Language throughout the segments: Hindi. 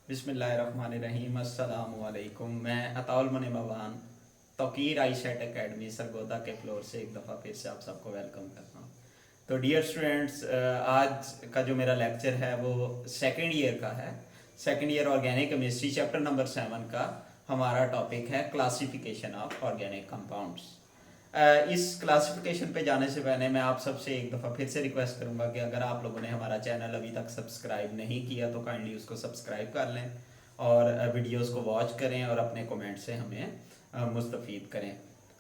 बिस्मिल्लाहिर्रहमानिर्रहीम अस्सलामु अलैकुम। मैं अताउल मने मवान तौकीर आईशेट एकेडमी सरगोदा के फ्लोर से एक दफ़ा फिर से आप सबको वेलकम करता हूँ। तो डियर स्टूडेंट्स, आज का जो मेरा लेक्चर है वो सेकेंड ईयर का है। Second year organic chemistry chapter number 7 का हमारा टॉपिक है क्लासिफिकेशन ऑफ ऑर्गेनिक कंपाउंड्स। इस क्लासिफिकेशन पे जाने से पहले मैं आप सबसे एक दफ़ा फिर से रिक्वेस्ट करूँगा कि अगर आप लोगों ने हमारा चैनल अभी तक सब्सक्राइब नहीं किया तो काइंडली उसको सब्सक्राइब कर लें और वीडियोस को वॉच करें और अपने कमेंट से हमें मुस्तफ़ीद करें।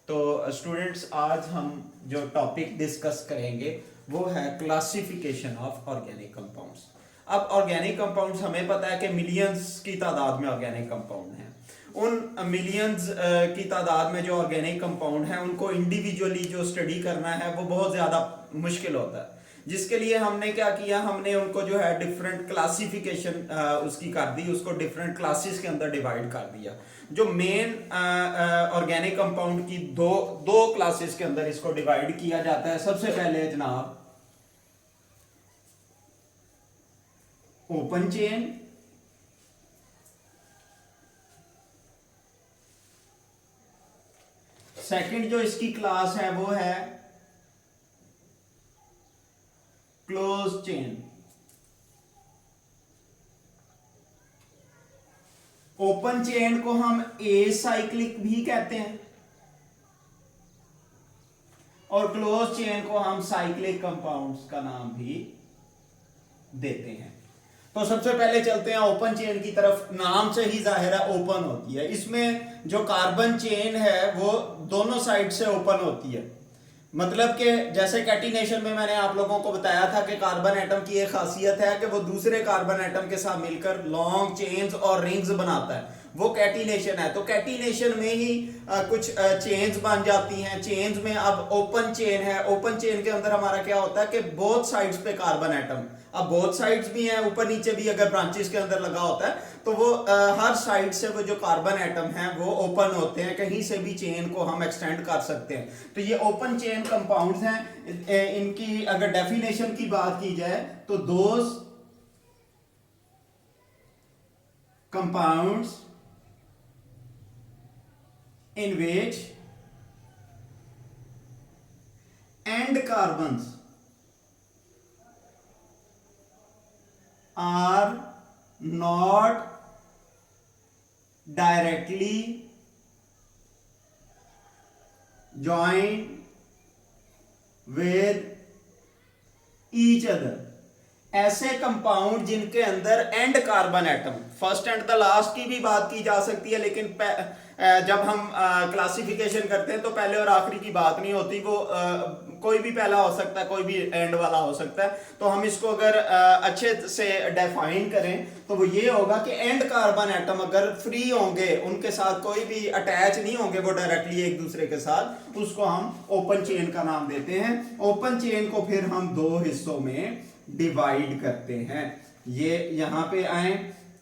तो स्टूडेंट्स, आज हम जो टॉपिक डिस्कस करेंगे वो है क्लासिफिकेशन ऑफ ऑर्गेनिक कंपाउंड्स। अब ऑर्गेनिक कंपाउंड्स हमें पता है कि मिलियंस की तादाद में ऑर्गेनिक कंपाउंड हैं। उन मिलियंस की तादाद में जो ऑर्गेनिक कंपाउंड हैं उनको इंडिविजुअली जो स्टडी करना है वो बहुत ज़्यादा मुश्किल होता है, जिसके लिए हमने क्या किया, हमने उनको जो है डिफरेंट क्लासिफिकेशन उसकी कर दी, उसको डिफरेंट क्लासेस के अंदर डिवाइड कर दिया। जो मेन ऑर्गेनिक कंपाउंड की दो दो क्लासेस के अंदर इसको डिवाइड किया जाता है। सबसे पहले जनाब ओपन चेन, सेकंड जो इसकी क्लास है वो है क्लोज चेन। ओपन चेन को हम एसाइक्लिक भी कहते हैं और क्लोज चेन को हम साइक्लिक कंपाउंड्स का नाम भी देते हैं। तो सबसे पहले चलते हैं ओपन चेन की तरफ। नाम से ही जाहिर है ओपन होती है। इसमें जो कार्बन चेन है वो दोनों साइड से ओपन होती है। मतलब कि जैसे कैटिनेशन में मैंने आप लोगों को बताया था कि कार्बन एटम की एक खासियत है कि वो दूसरे कार्बन एटम के साथ मिलकर लॉन्ग चेन्स और रिंग्स बनाता है, वो कैटिनेशन है। तो कैटिनेशन में ही कुछ चेन्स बन जाती हैं। चेन्स में अब ओपन चेन है, ओपन चेन के अंदर हमारा क्या होता है कि बोथ साइड्स पे कार्बन एटम, अब बोथ साइड्स भी हैं, ऊपर नीचे भी अगर ब्रांचेस के अंदर लगा होता है तो वो हर साइड से वो जो कार्बन एटम है वो ओपन होते हैं, कहीं से भी चेन को हम एक्सटेंड कर सकते हैं। तो ये ओपन चेन कंपाउंड्स हैं। इनकी अगर डेफिनेशन की बात की जाए तो those compounds in which end carbons are not directly joined with each other। ऐसे कंपाउंड जिनके अंदर and carbon atom, first and the last की भी बात की जा सकती है, लेकिन जब हम क्लासिफिकेशन करते हैं तो पहले और आखिरी की बात नहीं होती। वो कोई भी पहला हो सकता है, कोई भी एंड वाला हो सकता है। तो हम इसको अगर अच्छे से डिफाइन करें तो वो ये होगा कि एंड कार्बन एटम अगर फ्री होंगे, उनके साथ कोई भी अटैच नहीं होंगे वो डायरेक्टली एक दूसरे के साथ, उसको हम ओपन चेन का नाम देते हैं। ओपन चेन को फिर हम दो हिस्सों में डिवाइड करते हैं। ये यहां पे आए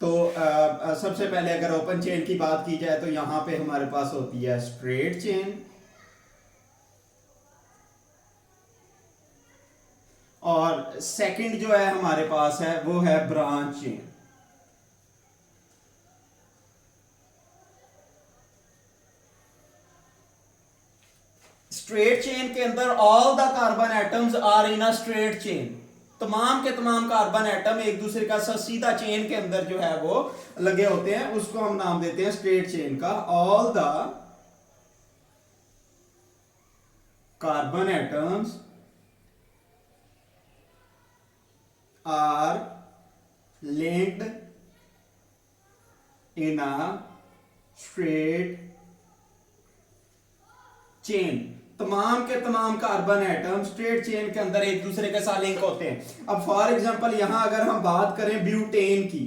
तो सबसे पहले अगर ओपन चेन की बात की जाए तो यहां पे हमारे पास होती है स्ट्रेट चेन और सेकंड जो है हमारे पास है वो है ब्रांच चेन। स्ट्रेट चेन के अंदर all the carbon atoms are in a straight chain. तमाम के तमाम कार्बन एटम एक दूसरे का सीधा चेन के अंदर जो है वो लगे होते हैं, उसको हम नाम देते हैं स्ट्रेट चेन का। All the carbon atoms are linked in a straight chain। तमाम के तमाम कार्बन एटम स्ट्रेट चेन के अंदर एक दूसरे के साथ लिंक होते हैं। अब फॉर एग्जांपल यहां अगर हम बात करें ब्यूटेन की,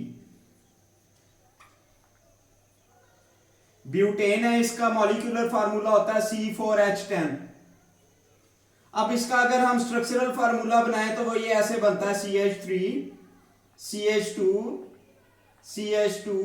ब्यूटेन है, इसका मॉलिक्यूलर फार्मूला होता है C4H10। अब इसका अगर हम स्ट्रक्चरल फार्मूला बनाएं तो वो ये ऐसे बनता है CH3 CH2 CH2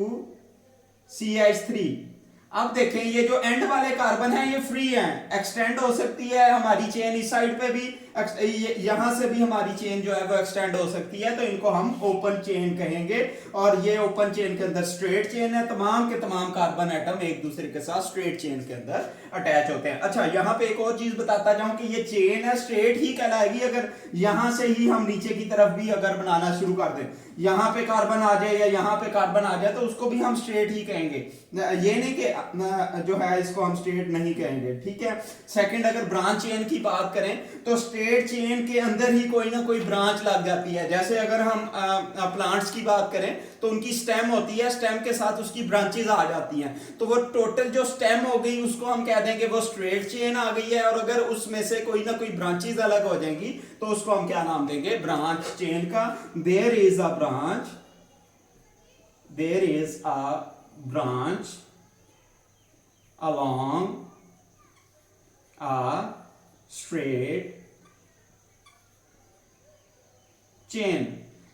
CH3। अब देखें ये जो एंड वाले कार्बन है ये फ्री हैं, एक्सटेंड हो सकती है हमारी चेन इस साइड पे भी, यहां से भी हमारी चेन जो है वो एक्सटेंड हो सकती है, तो इनको हम ओपन चेन कहेंगे। और ये ओपन चेन के अंदर स्ट्रेट चेन है, तमाम के तमाम कार्बन एटम एक दूसरे के साथ स्ट्रेट चेन के अंदर अटैच होते हैं। अच्छा, यहां पे एक और चीज बताता जाऊं कि ये चेन है स्ट्रेट ही कहलाएगी अगर यहां से ही हम नीचे की तरफ भी अगर बनाना शुरू कर दें, यहां पे कार्बन आ जाए या यहां पे कार्बन आ जाए, तो उसको भी हम स्ट्रेट ही कहेंगे। ये नहीं कि जो है इसको हम स्ट्रेट नहीं कहेंगे, ठीक है। सेकंड, अगर ब्रांच चेन की बात करें तो स्ट्रेट चेन के अंदर ही कोई ना कोई ब्रांच लग जाती है। जैसे अगर हम प्लांट्स की बात करें तो उनकी स्टेम होती है, स्टेम के साथ उसकी ब्रांचेस आ जाती हैं, तो वो टोटल जो स्टेम हो गई उसको हम कह देंगे वो स्ट्रेट चेन आ गई है। और अगर उसमें से कोई ना कोई ब्रांचेस अलग हो जाएंगी तो उसको हम क्या नाम देंगे, ब्रांच चेन का। There is a branch, there is a branch along a straight chain.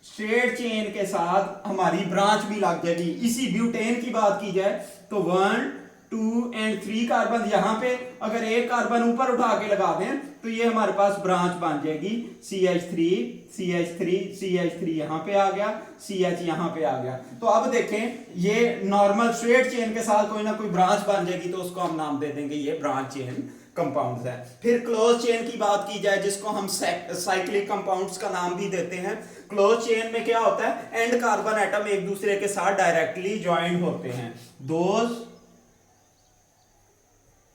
Straight chain के साथ हमारी ब्रांच भी लग जाएगी। इसी ब्यूटेन की बात की जाए तो 1, 2 एंड 3 कार्बन यहां पे अगर एक कार्बन ऊपर उठा के लगा दें तो ये हमारे पास ब्रांच बन जाएगी CH3, CH3, CH3 यहां पे आ गया, CH यहां पे आ गया। तो अब देखें, ये नॉर्मल स्ट्रेट चेन के साथ कोई ना कोई ब्रांच बन जाएगी तो उसको हम नाम दे देंगे ये ब्रांच चेन कंपाउंड्स है। फिर क्लोज चेन की बात की जाए जिसको हम साइक्लिक कंपाउंड्स का नाम भी देते हैं। क्लोज चेन में क्या होता है, एंड कार्बन एटम एक दूसरे के साथ डायरेक्टली ज्वाइंट होते हैं। Those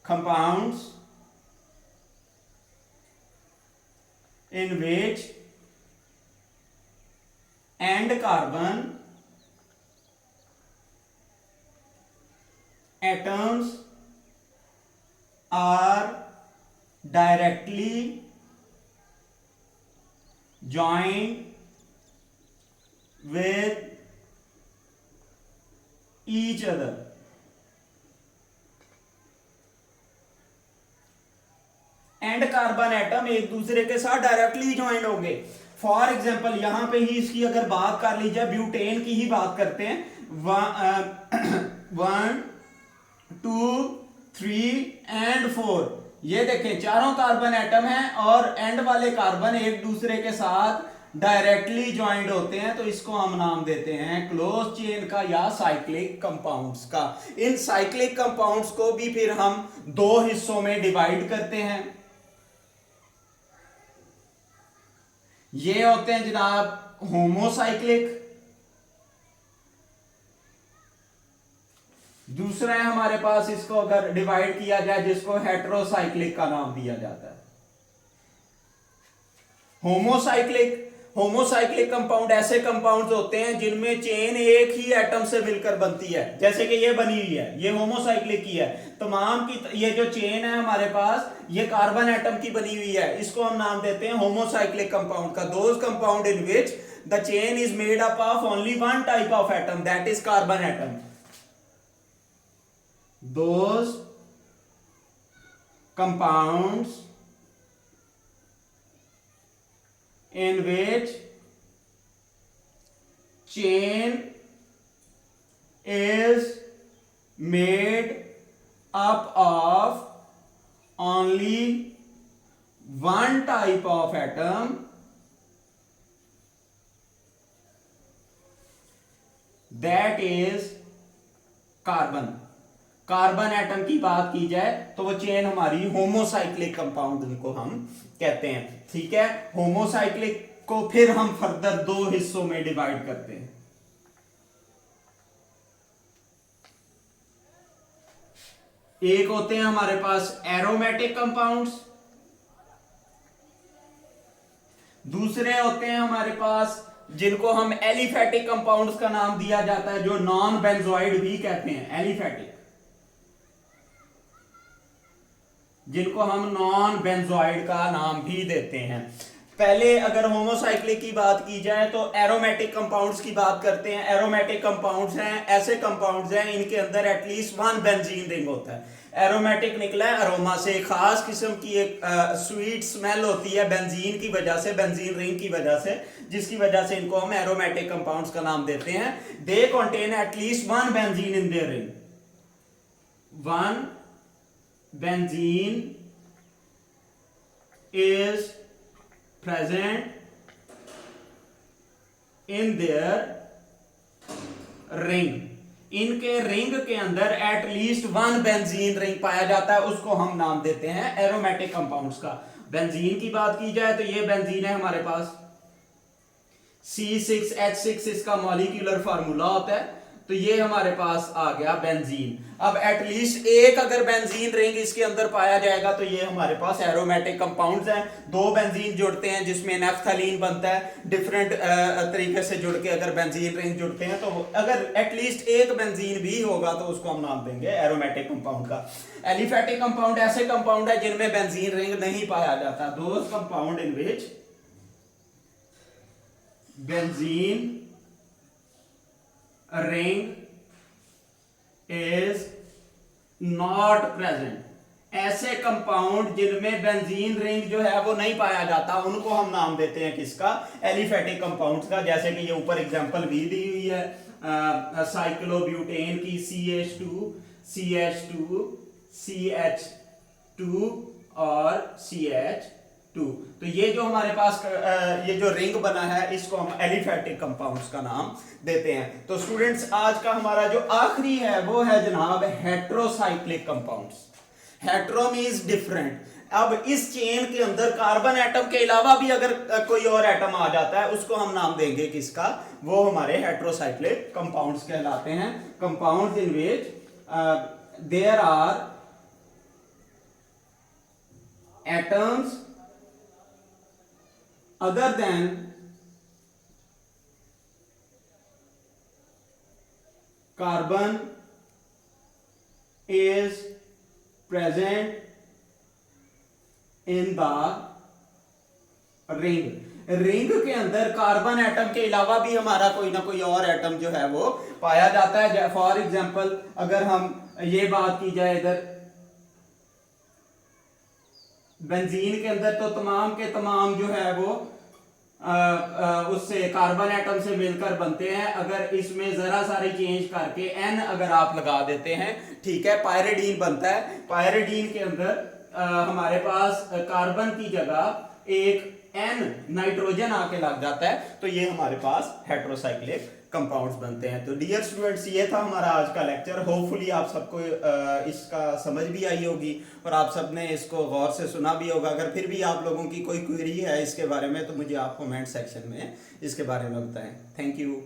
compounds in which end carbon atoms are directly joined with each other। And carbon atom एक दूसरे के साथ डायरेक्टली ज्वाइन होंगे। फॉर एग्जाम्पल यहां पे ही इसकी अगर बात कर ली जाए, ब्यूटेन की ही बात करते हैं। 1, 2, 3 एंड 4, ये देखें चारों कार्बन एटम हैं और एंड वाले कार्बन एक दूसरे के साथ डायरेक्टली ज्वाइंट होते हैं, तो इसको हम नाम देते हैं क्लोज चेन का या साइक्लिक कंपाउंड्स का। इन साइक्लिक कंपाउंड्स को भी फिर हम दो हिस्सों में डिवाइड करते हैं। ये होते हैं जनाब होमोसाइक्लिक, दूसरा है हमारे पास इसको अगर डिवाइड किया जाए जिसको हेटेरोसाइक्लिक का नाम दिया जाता है। होमोसाइक्लिक कंपाउंड ऐसे कंपाउंड्स होते हैं जिनमें चेन एक ही एटम से मिलकर बनती है, जैसे कि ये बनी हुई है, ये होमोसाइक्लिक की है। तमाम की ये जो चेन है हमारे पास ये कार्बन एटम की बनी हुई है, इसको हम नाम देते हैं होमोसाइक्लिक कंपाउंड का। Those compound in which the chain is made up of only one type of atom, that is carbon atom. Those compounds in which chain is made up of only one type of atom, that is carbon। Carbon atom की बात की जाए तो वो चेन हमारी होमोसाइक्लिक कंपाउंड उनको हम कहते हैं, ठीक है। होमोसाइक्लिक को फिर हम फर्दर दो हिस्सों में डिवाइड करते हैं। एक होते हैं हमारे पास एरोमेटिक कंपाउंड्स, दूसरे होते हैं हमारे पास जिनको हम एलिफेटिक कंपाउंड्स का नाम दिया जाता है, जो नॉन बेंजोइड भी कहते हैं, एलिफेटिक, जिनको हम नॉन बेंजोइड का नाम भी देते हैं। पहले अगर होमोसाइक्लिक की बात की जाए तो एरोमेटिक कंपाउंड्स की बात करते हैं। एरोमेटिक कंपाउंड्स हैं ऐसे कंपाउंड्स हैं इनके अंदर एटलीस्ट वन बेंजीन रिंग होता है। एरोमेटिक निकला है अरोमा से, खास किस्म की एक स्वीट स्मेल होती है बेंजीन की वजह से, बेंजीन रिंग की वजह से, जिसकी वजह से इनको हम एरोमेटिक कंपाउंड्स का नाम देते हैं। They contain at least one benzene in their ring, one benzene is present in their ring, इनके रिंग के अंदर एटलीस्ट वन बेंजीन रिंग पाया जाता है, उसको हम नाम देते हैं एरोमेटिक कंपाउंड्स का। बेंजीन की बात की जाए तो ये बेंजीन है हमारे पास, C6H6 इसका मॉलिक्यूलर फार्मूला होता है, तो ये हमारे पास आ गया बेंजीन। अब एटलीस्ट एक अगर बेंजीन रिंग इसके अंदर पाया जाएगा तो ये हमारे पास एरोमेटिक कंपाउंड्स हैं। दो बेंजीन जुड़ते हैं जिसमें नेफ्थलीन बनता है, डिफरेंट तरीके से जुड़ के अगर बेंजीन रिंग जुड़ते हैं, तो अगर एटलीस्ट एक बेंजीन भी होगा तो उसको हम नाम देंगे एरोमेटिक कंपाउंड का। एलिफेटिक कंपाउंड ऐसे कंपाउंड है जिनमें बेंजीन रिंग नहीं पाया जाता, those compound in which benzene ring is not present। ऐसे कंपाउंड जिनमें बेंजीन रिंग जो है वो नहीं पाया जाता, उनको हम नाम देते हैं किसका, एलिफेटिक कंपाउंड्स का। जैसे कि ये ऊपर एग्जांपल भी दी हुई है साइक्लोब्यूटेन की, CH2 CH2 CH2 और CH2। तो ये जो हमारे पास ये जो रिंग बना है इसको हम एलिफेटिक कंपाउंड्स का नाम देते हैं। तो स्टूडेंट्स आज का हमारा जो आखिरी है वो है जनाब heterocyclic compounds. Hetero means different. अब इस चेन के अंदर कार्बन एटम के अलावा भी अगर कोई और एटम आ जाता है उसको हम नाम देंगे किसका, वो हमारे हेट्रोसाइक्लिक कंपाउंड्स कहलाते हैं। Compounds in which there are atoms other than carbon is present in the ring। Ring के अंदर कार्बन एटम के अलावा भी हमारा कोई ना कोई और एटम जो है वो पाया जाता है। फॉर एग्जांपल अगर हम ये बात की जाए इधर बेंजीन के अंदर, तो तमाम के तमाम जो है वो उससे कार्बन एटम से मिलकर बनते हैं। अगर इसमें जरा सारी चेंज करके N अगर आप लगा देते हैं, ठीक है, पायरिडीन बनता है। पायरिडीन के अंदर हमारे पास कार्बन की जगह एक N नाइट्रोजन आके लग जाता है, तो ये हमारे पास हेट्रोसाइक्लिक कंपाउंड्स बनते हैं। तो डियर स्टूडेंट्स, ये था हमारा आज का लेक्चर। होपफुली आप सबको इसका समझ भी आई होगी और आप सबने इसको गौर से सुना भी होगा। अगर फिर भी आप लोगों की कोई क्वेरी है इसके बारे में तो मुझे आप कमेंट सेक्शन में इसके बारे में बताएं। Thank you.